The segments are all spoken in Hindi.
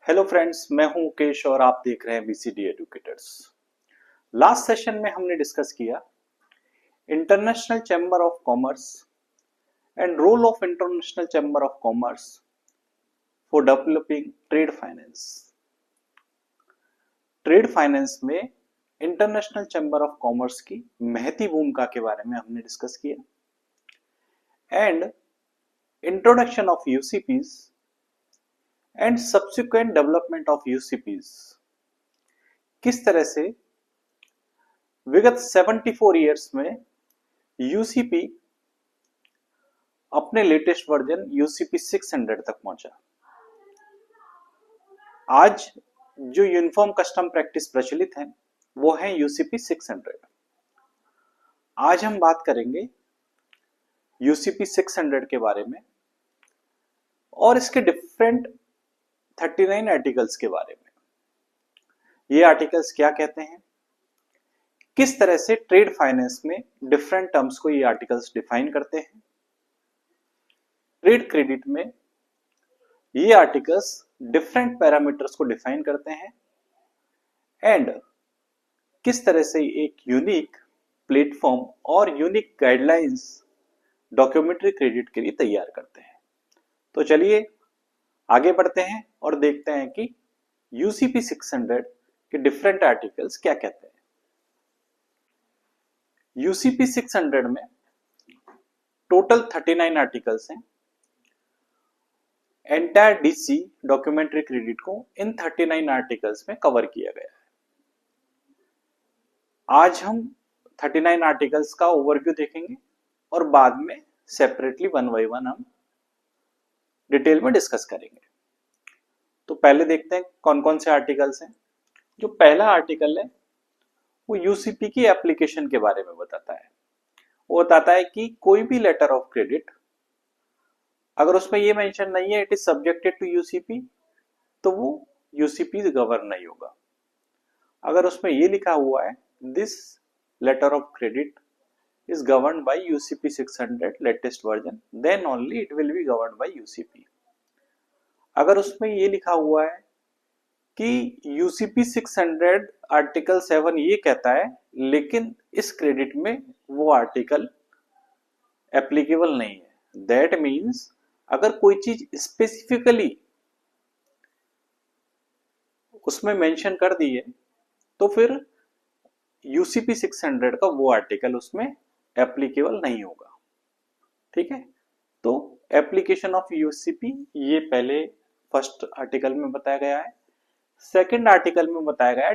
हेलो फ्रेंड्स, मैं हूं मुकेश और आप देख रहे हैं बीसीडी एजुकेटर्स। लास्ट सेशन में हमने डिस्कस किया international chamber of commerce and role of international chamber of commerce for developing trade finance. Trade finance में इंटरनेशनल चैम्बर ऑफ कॉमर्स की महती भूमिका के बारे में हमने डिस्कस किया and introduction of UCPs and subsequent development of UCPs. किस तरह से विगत 74 ईयर्स में यूसीपी अपने लेटेस्ट वर्जन यूसीपी 600 तक पहुंचा। आज जो यूनिफॉर्म कस्टम प्रैक्टिस प्रचलित है वो है यूसीपी 600। आज हम बात करेंगे यूसीपी 600 के बारे में और इसके डिफरेंट 39 आर्टिकल्स के बारे में। ये आर्टिकल्स क्या कहते हैं, किस तरह से ट्रेड फाइनेंस में डिफरेंट टर्म्स को ये आर्टिकल्स डिफाइन करते हैं। ट्रेड क्रेडिट में ये आर्टिकल्स डिफरेंट पैरामीटर्स को डिफाइन करते हैं एंड किस तरह से एक यूनिक प्लेटफॉर्म और यूनिक गाइडलाइंस डॉक्यूमेंट्री क्रेडिट के लिए तैयार करते हैं। तो चलिए आगे बढ़ते हैं और देखते हैं कि यूसीपी 600 के डिफरेंट आर्टिकल्स क्या कहते हैं। यूसीपी 600 में टोटल 39 आर्टिकल्स हैं। एंटायर डीसी डॉक्यूमेंट्री क्रेडिट को इन 39 आर्टिकल्स में कवर किया गया है। आज हम 39 आर्टिकल्स का ओवरव्यू देखेंगे और बाद में सेपरेटली वन बाय वन हम डिटेल में डिस्कस करेंगे। तो पहले देखते हैं कौन कौन से आर्टिकल्स हैं। जो पहला आर्टिकल है वो यूसीपी की एप्लीकेशन के बारे में बताता है। वो बताता है कि कोई भी लेटर ऑफ क्रेडिट अगर उसमें ये मेंशन नहीं है it is subjected to UCP तो वो यूसीपी गवर्न नहीं होगा। अगर उसमें ये लिखा हुआ है this letter of credit is governed by UCP 600 latest version, then only it will be governed by UCP। अगर उसमें ये लिखा हुआ है कि UCP 600 आर्टिकल 7 ये कहता है लेकिन इस क्रेडिट में वो आर्टिकल एप्लीकेबल नहीं है, दैट मीन्स अगर कोई चीज स्पेसिफिकली उसमें मेंशन कर दी है तो फिर UCP 600 का वो आर्टिकल उसमें एप्लीकेबल नहीं होगा। ठीक है, तो एप्लीकेशन ऑफ यूसीपी ये पहले फर्स्ट आर्टिकल में बताया गया है। सेकंड आर्टिकल में बताया गया है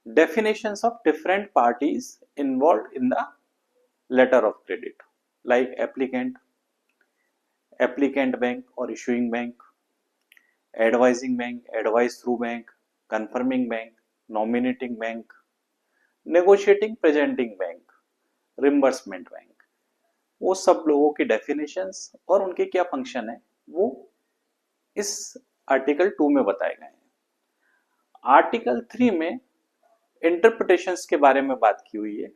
definitions of different parties involve in the letter of credit like applicant bank और issuing bank, advising bank, advice through bank, confirming bank, nominating bank, negotiating presenting bank, reimbursement bank. वो सब लोगों की डेफिनेशंस और उनके क्या फंक्शन है वो इस आर्टिकल 2 में बताए गए हैं। आर्टिकल 3 में इंटरप्रिटेशंस के बारे में बात की हुई है।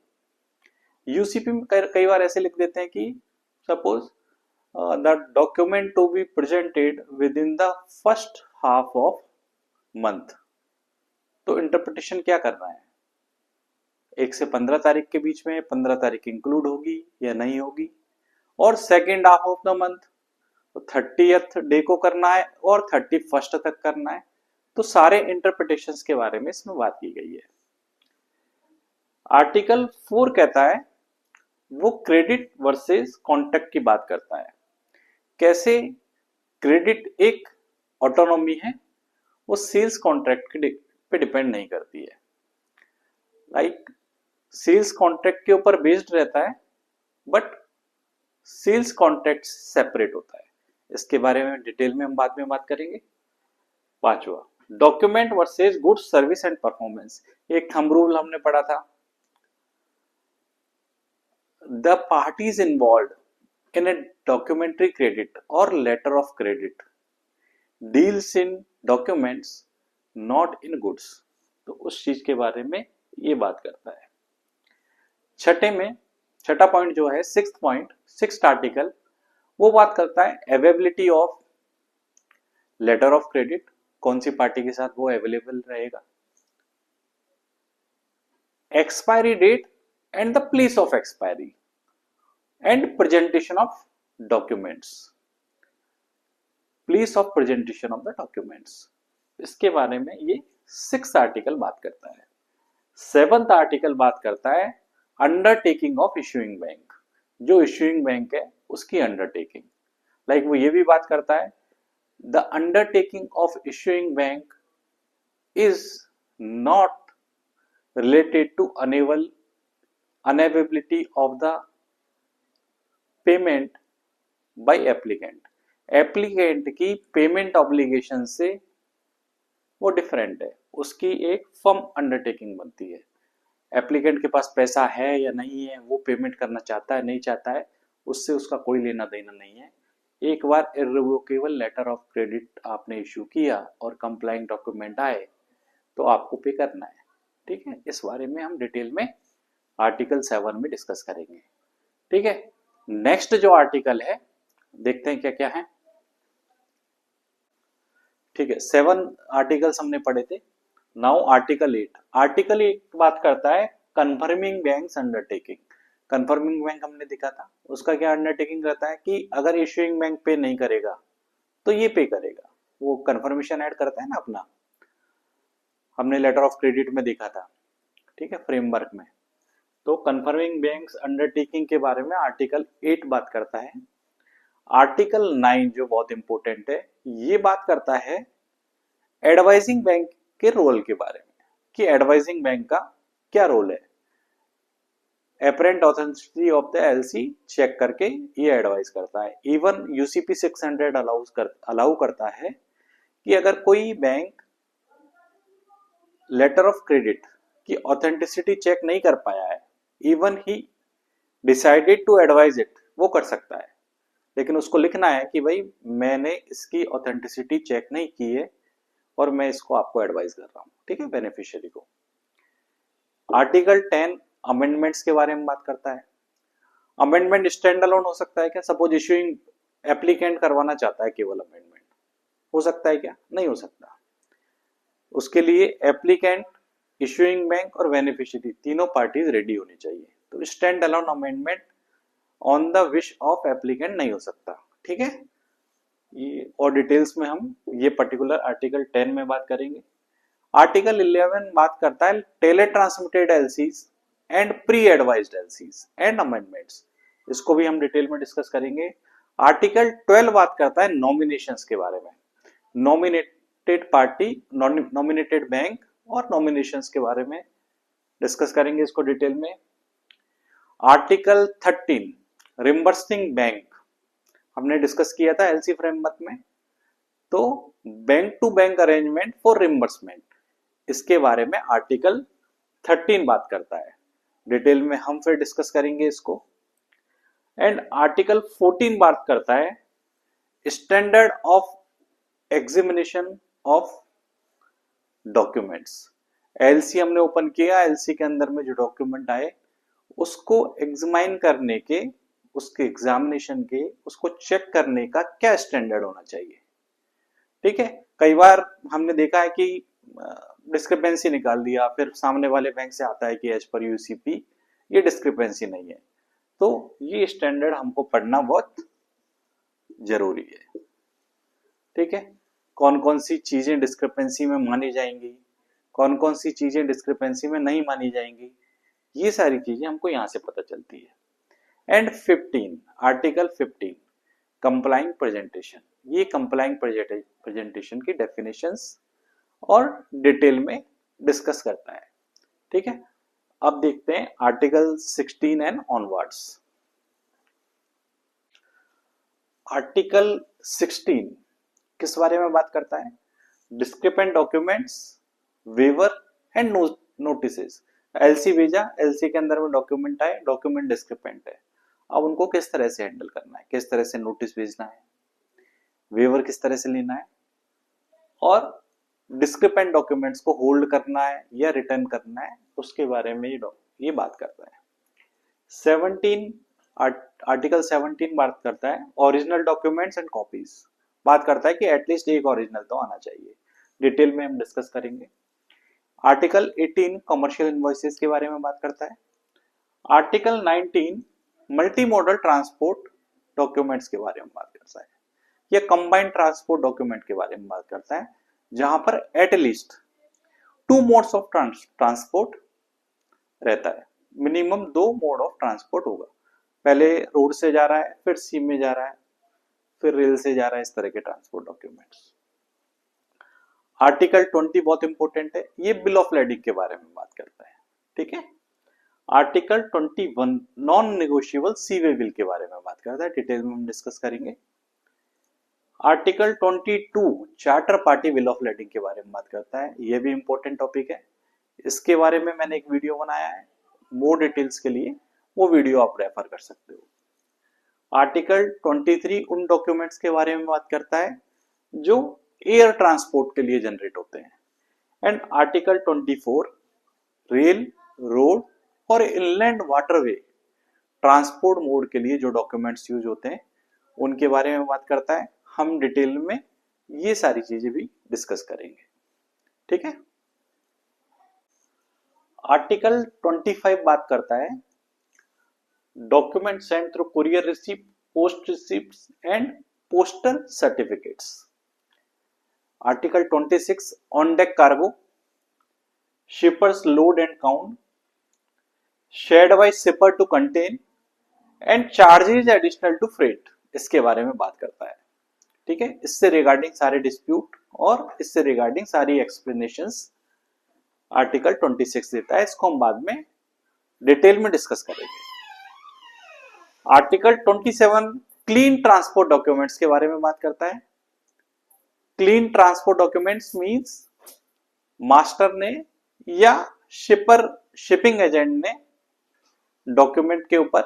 यूसीपी में कई बार ऐसे लिख देते हैं कि suppose the document to be presented within the first half of month. तो इंटरप्रिटेशन क्या करना है, 1 से 15 तारीख के बीच में 15 तारीख इंक्लूड होगी या नहीं होगी, और second half of the month तो 30th डे को करना है और 31st तक करना है। तो सारे इंटरप्रिटेशंस के बारे में इसमें बात की गई है। आर्टिकल 4 कहता है वो क्रेडिट वर्सेस कॉन्ट्रैक्ट की बात करता है। कैसे क्रेडिट एक ऑटोनॉमी है, वो सेल्स कॉन्ट्रैक्ट पे डिपेंड नहीं करती है। लाइक सेल्स कॉन्ट्रैक्ट के ऊपर बेस्ड रहता है बट सेल्स कॉन्ट्रैक्ट सेपरेट होता है। इसके बारे में डिटेल में हम बाद में बात करेंगे। पांचवा document versus goods service and performance. एक थंब रूल हमने पढ़ा था, the parties involve in a documentary credit और letter of credit deals in documents not in goods. तो उस चीज के बारे में ये बात करता है। छठा पॉइंट जो है सिक्स्थ आर्टिकल वो बात करता है availability of letter of credit कौन सी पार्टी के साथ वो अवेलेबल रहेगा, expiry date and the place of expiry and presentation of documents, place of presentation of the documents, इसके बारे में ये 6th आर्टिकल बात करता है। 7th आर्टिकल बात करता है अंडरटेकिंग ऑफ इशूइंग बैंक, जो इशूइंग बैंक है उसकी अंडरटेकिंग, लाइक वो ये भी बात करता है the undertaking of issuing bank is not related to unavailability of the payment by applicant, applicant की पेमेंट ऑब्लिगेशन से वो डिफरेंट है, उसकी एक फर्म अंडरटेकिंग बनती है। एप्लीकेंट के पास पैसा है या नहीं है, वो पेमेंट करना चाहता है नहीं चाहता है, उससे उसका कोई लेना देना नहीं है। एक बार इररिवोकेबल लेटर ऑफ क्रेडिट आपने इशू किया और कंप्लाइंग डॉक्यूमेंट आए तो आपको पे करना है, ठीक है। इस बारे में हम डिटेल में आर्टिकल 7 में डिस्कस करेंगे, ठीक है। नेक्स्ट जो आर्टिकल है देखते हैं क्या क्या है, ठीक है। 7 आर्टिकल्स हमने पढ़े थे। नाउ आर्टिकल 8, आर्टिकल 8 बात करता है confirming banks undertaking. Confirming bank हमने देखा था, उसका क्या अंडरटेकिंग रहता है कि अगर इशूइंग बैंक पे नहीं करेगा तो ये पे करेगा, वो कन्फर्मेशन ऐड करता है ना अपना, हमने लेटर ऑफ क्रेडिट में देखा था, ठीक है, फ्रेमवर्क में। तो कन्फर्मिंग बैंक्स अंडरटेकिंग के बारे में आर्टिकल 8 बात करता है। आर्टिकल 9 जो बहुत इंपॉर्टेंट है, ये बात करता है एडवाइजिंग बैंक के रोल के बारे में कि एडवाइजिंग बैंक का क्या रोल है। Apparent authenticity of the LC check करके ये एडवाइस करता है। इवन यूसीपी 600 अलाउ करता है कि अगर कोई बैंक लेटर ऑफ क्रेडिट की ऑथेंटिसिटी चेक नहीं कर पाया है, इवन ही डिसाइडेड टू एडवाइज इट, वो कर सकता है, लेकिन उसको लिखना है कि भाई मैंने इसकी ऑथेंटिसिटी चेक नहीं की है और मैं इसको आपको एडवाइस कर रहा हूं, ठीक है, बेनिफिशियरी को। आर्टिकल 10 अमेंडमेंट्स के बारे में बात करता है। अमेंडमेंट स्टैंड अलोन हो सकता है क्या? सपोज इश्यूइंग एप्लीकेंट करवाना चाहता है केवल अमेंडमेंट, हो सकता है क्या? नहीं हो सकता। उसके लिए एप्लीकेंट, इश्यूइंग बैंक और बेनिफिशियरी तीनों पार्टीज रेडी होनी चाहिए। तो stand alone amendment on the wish of applicant नहीं हो सकता, ठीक है। ये और डिटेल्स में हम ये पर्टिकुलर आर्टिकल 10 में बात करेंगे। आर्टिकल 11 बात करता है tele transmitted LCs and pre advised LCs and amendments, इसको भी हम डिटेल में डिस्कस करेंगे। आर्टिकल 12 बात करता है नॉमिनेशंस के बारे में, नॉमिनेटेड पार्टी, नॉमिनेटेड बैंक और नॉमिनेशंस के बारे में डिस्कस करेंगे इसको डिटेल में। आर्टिकल 13 रिम्बर्सिंग बैंक हमने डिस्कस किया था एलसी फ्रेमवर्क में, तो bank to bank arrangement for reimbursement, इसके बारे में आर्टिकल 13 बात करता है, डिटेल में हम फिर डिस्कस करेंगे इसको। एंड आर्टिकल 14 बात करता है standard of examination of documents. LC हमने ओपन किया, एलसी के अंदर में जो डॉक्यूमेंट आए उसको एग्जामिन करने के, उसके एग्जामिनेशन के, उसको चेक करने का क्या स्टैंडर्ड होना चाहिए, ठीक है। कई बार हमने देखा है कि डिस्क्रिपेंसी निकाल दिया, फिर सामने वाले बैंक से आता है कि एज पर यूसीपी ये डिस्क्रिपेंसी नहीं है, तो ये स्टैंडर्ड हमको पढ़ना बहुत जरूरी है, ठीक है। कौन कौन सी चीजें डिस्क्रिपेंसी में मानी जाएंगी, कौन कौन सी चीजें डिस्क्रिपेंसी में नहीं मानी जाएंगी, ये सारी चीजें हमको यहां से पता चलती है। एंड 15 आर्टिकल 15 कंप्लाइंग प्रेजेंटेशन, ये कंप्लाइंग प्रेजेंटेशन की डेफिनेशंस और डिटेल में डिस्कस करता है, ठीक है। अब देखते हैं आर्टिकल 16 एंड ऑनवर्ड्स। आर्टिकल 16 किस बारे में बात करता है? Discrepant documents, waiver and notices. LC भेजा, एलसी के अंदर में डॉक्यूमेंट आए, डॉक्यूमेंट डिस्क्रिपेंट है, अब उनको किस तरह से हैंडल करना है, किस तरह से नोटिस भेजना है, वेवर किस तरह से लेना है, और डिस्क्रिपेंट डॉक्यूमेंट्स को होल्ड करना है या रिटर्न करना है, उसके बारे में ये बात करता है। 17 आर्टिकल 17 बात करता है ओरिजिनल डॉक्यूमेंट्स एंड कॉपीज। बात करता है कि एटलीस्ट एक ओरिजिनल तो आना चाहिए। डिटेल में हम डिस्कस करेंगे। आर्टिकल 18 कमर्शियल इनवॉइसेस के बारे में बात करता है। Article 19 multi modal transport documents के बारे में बात करता है। यह कंबाइंड ट्रांसपोर्ट डॉक्यूमेंट के बारे में बात करता है, जहां पर एटलीस्ट 2 मोड्स ऑफ ट्रांसपोर्ट रहता है। मिनिमम 2 मोड ऑफ ट्रांसपोर्ट होगा। पहले रोड से जा रहा है, फिर सी में जा रहा है, फिर रेल से जा रहा है, इस तरह के ट्रांसपोर्ट डॉक्यूमेंट्स। आर्टिकल 20 बहुत इंपॉर्टेंट है, ये बिल ऑफ लेडिंग के बारे में बात करता है। ठीक है। आर्टिकल 21 नॉन नेगोशिएबल सी वे बिल के बारे में बात करता है, डिटेल में हम डिस्कस करेंगे। Article 22 charter party bill of lading के बारे में बात करता है, यह भी इंपॉर्टेंट टॉपिक है। इसके बारे में मैंने एक वीडियो बनाया है, मोर डिटेल्स के लिए वो वीडियो आप रेफर कर सकते हो। आर्टिकल 23 उन डॉक्यूमेंट्स के बारे में बात करता है जो एयर ट्रांसपोर्ट के लिए जनरेट होते हैं। एंड आर्टिकल 24 रेल, रोड और इनलैंड वाटरवे ट्रांसपोर्ट मोड के लिए जो डॉक्यूमेंट्स यूज होते हैं उनके बारे में बात करता है। हम डिटेल में ये सारी चीजें भी डिस्कस करेंगे। ठीक है। आर्टिकल 25 बात करता है document send through courier receipt, post receipts and postal certificates. Article 26 on deck cargo, shippers load and count, shared by shipper to contain and charges additional to freight, इसके बारे में बात करता है। ठीक है। इससे रिगार्डिंग सारे डिस्प्यूट और इससे रिगार्डिंग सारी एक्सप्लेनेशंस आर्टिकल 26 देता है। इसको हम बाद में डिटेल में डिस्कस करेंगे। आर्टिकल 27 क्लीन ट्रांसपोर्ट डॉक्यूमेंट्स के बारे में बात करता है। Clean transport documents means master ने या शिपर शिपिंग एजेंट ने डॉक्यूमेंट के ऊपर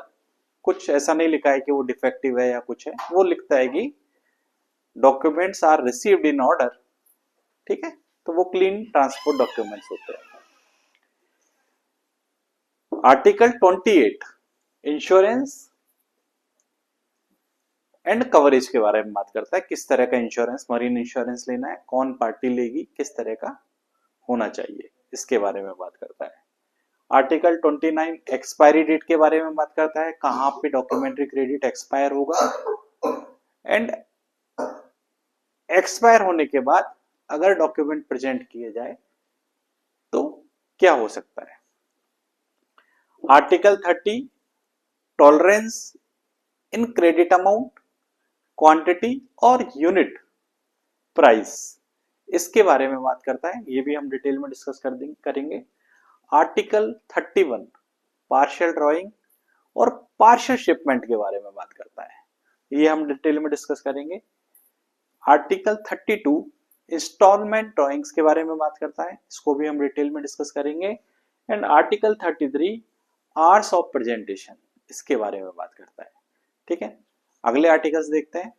कुछ ऐसा नहीं लिखा है कि वो डिफेक्टिव है या कुछ है, वो लिखता है कि documents are received in order. ठीक है। तो वो क्लीन ट्रांसपोर्ट डॉक्यूमेंट्स होते हैं। आर्टिकल 28 इंश्योरेंस एंड कवरेज के बारे में बात करता है। किस तरह का इंश्योरेंस, मरीन इंश्योरेंस लेना है, कौन पार्टी लेगी, किस तरह का होना चाहिए, इसके बारे में बात करता है। आर्टिकल 29 एक्सपायरी डेट के बारे में बात करता है, कहां पे डॉक्यूमेंट्री क्रेडिट एक्सपायर होगा एंड एक्सपायर होने के बाद अगर डॉक्यूमेंट प्रेजेंट किए जाए तो क्या हो सकता है। Article 30 tolerance in credit amount, quantity और यूनिट प्राइस, इसके बारे में बात करता है। ये भी हम डिटेल में डिस्कस करेंगे। आर्टिकल 31 पार्शियल ड्राइंग और पार्शियल शिपमेंट के बारे में बात करता है, ये हम डिटेल में डिस्कस करेंगे। आर्टिकल 32 इंस्टॉलमेंट ड्राइंग्स के बारे में बात करता है, इसको भी हम डिटेल में डिस्कस करेंगे। And article 33 hours of presentation, इसके बारे में बात करता है। ठीक है। अगले आर्टिकल्स देखते हैं।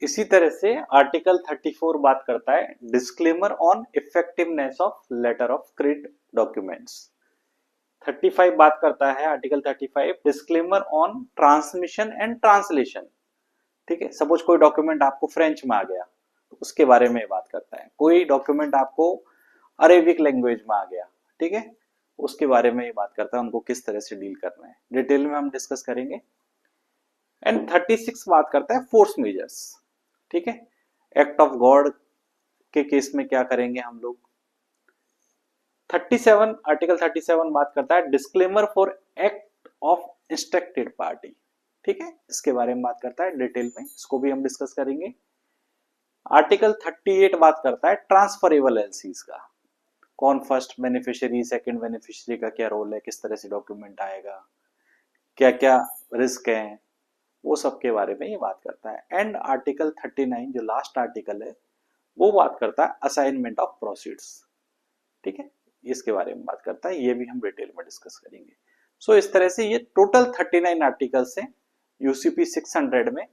इसी तरह से आर्टिकल 34 बात करता है disclaimer on effectiveness of letter of credit documents. 35 बात करता है article 35 disclaimer on transmission and translation. ठीक है। सपोज कोई डॉक्यूमेंट आपको फ्रेंच में आ गया तो उसके बारे में बात करता है। कोई डॉक्यूमेंट आपको अरेबिक लैंग्वेज में आ गया, ठीक है, उसके बारे में बात करता है, उनको किस तरह से डील करना है, डिटेल में हम डिस्कस करेंगे। एंड 36 बात करता है फोर्स मेजर्स। ठीक है। एक्ट ऑफ गॉड के केस में क्या करेंगे हम लोग। 37 आर्टिकल 37 बात करता है disclaimer for act of instructed party. ठीक है। इसके बारे में बात करता है डिटेल में, इसको भी हम डिस्कस करेंगे। आर्टिकल 38 बात करता है ट्रांसफरेबल एलसीज का, कौन फर्स्ट बेनिफिशियरी सेकंड बेनिफिशियरी का क्या रोल है, किस तरह से डॉक्यूमेंट आएगा, क्या क्या रिस्क है, वो सब के बारे में ये बात करता है। एंड आर्टिकल 39 जो लास्ट आर्टिकल है वो बात करता है असाइनमेंट ऑफ प्रोसीड्स। ठीक है। इसके बारे में बात करता है, ये भी हम डिटेल में डिस्कस करेंगे। सो इस तरह से ये टोटल 39 आर्टिकल्स हैं यूसीपी 600 में।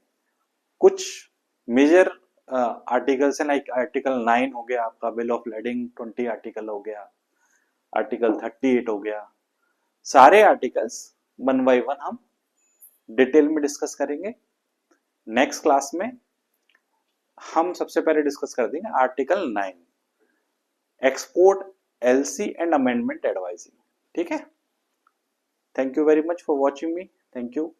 कुछ मेजर आर्टिकल्स हैं, लाइक आर्टिकल 9 हो गया आपका बिल ऑफ लेडिंग, 20 आर्टिकल हो गया, आर्टिकल 38 हो गया। सारे आर्टिकल्स वन बाय वन हम डिटेल में डिस्कस करेंगे। नेक्स्ट क्लास में हम सबसे पहले डिस्कस कर देंगे article 9, export LC and amendment advising. ठीक है, thank you very much for watching me, thank you.